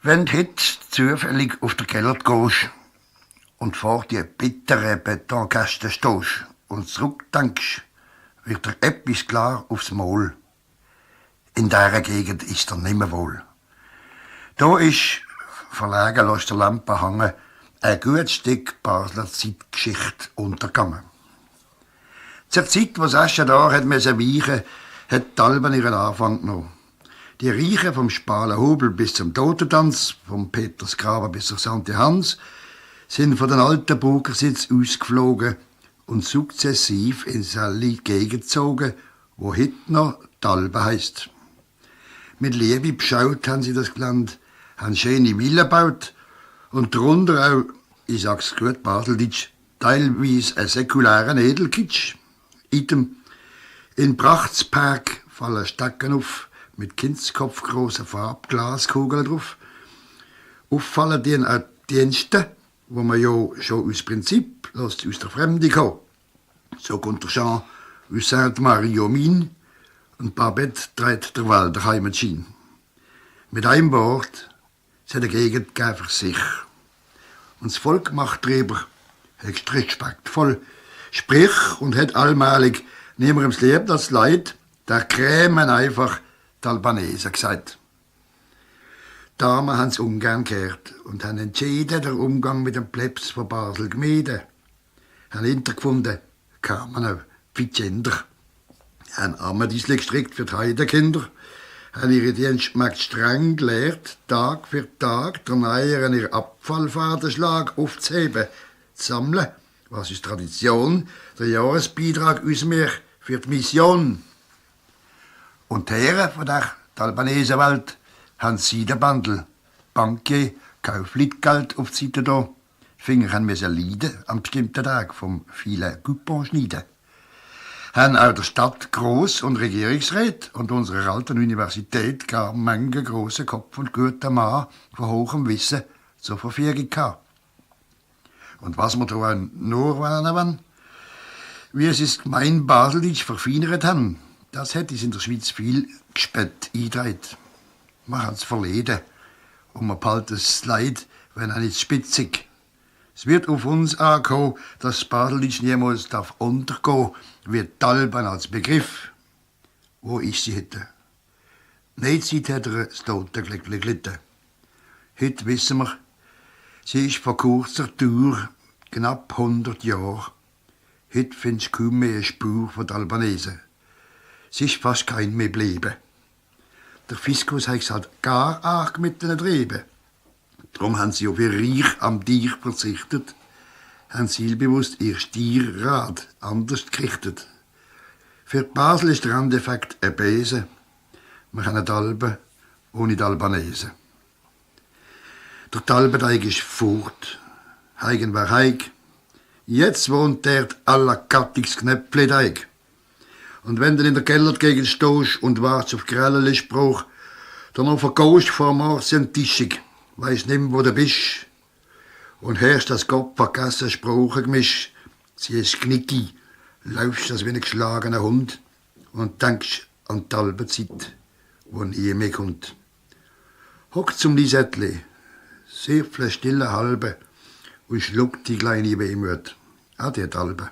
Wenn du heute zufällig auf der Keller gehst und vor die bitteren Betonkästen stehst und zurückdenkst, wird dir etwas klar aufs Maul. In dieser Gegend ist dir nimmer wohl. Da ist, verlegen lässt der Lampe hängen, ein gutes Stück Basler Zeitgeschichte untergegangen. Zur Zeit, wo Sascha da hat weichen, hat die Alben ihren Anfang genommen. Die Reichen vom Spalenhobel bis zum Totentanz, vom Petersgraben bis zur St. Hans, sind von den alten Burgersitz ausgeflogen und sukzessiv in alle Gegend gezogen, wo heute noch die Alben heisst. Mit Liebe beschaut haben sie das Land, haben schöne Villen gebaut und darunter auch, ich sag's gut Baseldeutsch, teilweise einen säkularen Edelkitsch. Item, in Prachtspark fallen Stecken auf, mit kindskopfgroßen Farbglaskugeln drauf. Auffallen die auch Dienste, wo man ja schon aus Prinzip aus der Fremde kommt. So kommt der Jean aus Saint-Marie-aux-Mines und Babette dreht der Wald der Heimatschein. Mit einem Wort, es hat eine Gegend für sich. Und das Volk macht drüber höchst respektvoll, sprich und hat allmählich niemandem das Leben das Leid, da krämen einfach die Albanesen gesagt. Die Damen haben es ungern gehört und haben entschieden, den Umgang mit dem Plebs von Basel gemieden. Haben hintergefunden, kamen auch die Kinder. Haben Amadisle gestrickt für die Heidenkinder. Haben ihre Dienstmägde streng gelehrt, Tag für Tag der Neueren ihren Abfallfadenschlag aufzuheben, zu sammeln, was ist Tradition, der Jahresbeitrag aus mir für die Mission. Und die Herren von der Albanesenwelt haben Seidenbandel, Bankier, Kaufleitgeld auf die Seite da. Die Finger müssen leiden am bestimmten Tag vom vielen Coupon schneiden. Haben auch der Stadt Gross- und Regierungsräte und unserer alten Universität gar Menge grosse Kopf und guter Mann von hohem Wissen zur Verfügung gehabt. Und was wir da nur wollen, wie sie es gemein Baseldeutsch verfeinert haben, das hätte es in der Schweiz viel gespät eingetragen. Man hat es verleden und man behalten es leid, wenn auch nicht spitzig. Es wird auf uns ankommen, dass Baseldeutsch niemals untergehen darf, wie die Alben als Begriff. Wo ist sie heute? Neizeit hat er das Totenglöckchen gelitten. Heute wissen wir, sie ist vor kurzer Dauer, knapp 100 Jahre. Heute findest du kaum mehr eine Spur von den Albanesen. Es ist fast kein mehr geblieben. Der Fiskus hat es halt gar arg mit den Trieben. Darum haben sie auf ihr Reich am Tier verzichtet, haben zielbewusst ihr Stierrad anders gerichtet. Für Basel ist der Randeffekt ein Besen. Wir können die Alben ohne die Albanesen. Der Talbenteig ist fort. Heigen war Heig. Jetzt wohnt der aller Gattigs Knäppleteig. Und wenn du in der Kellergegend stehst und wartest auf Grelleli-Spruch, dann noch vergehst vor Martientischung, weisst nimm, wo du bist. Und hörst das Gott vergessen Sprachengemisch, sie ist knicki, läufst das wie ein geschlagener Hund und denkst an die Albenzeit, wo nie mehr kommt. Hock zum Lisettli, Säfle stille halbe und schluckt die kleine Wehmut. Ade, Albe.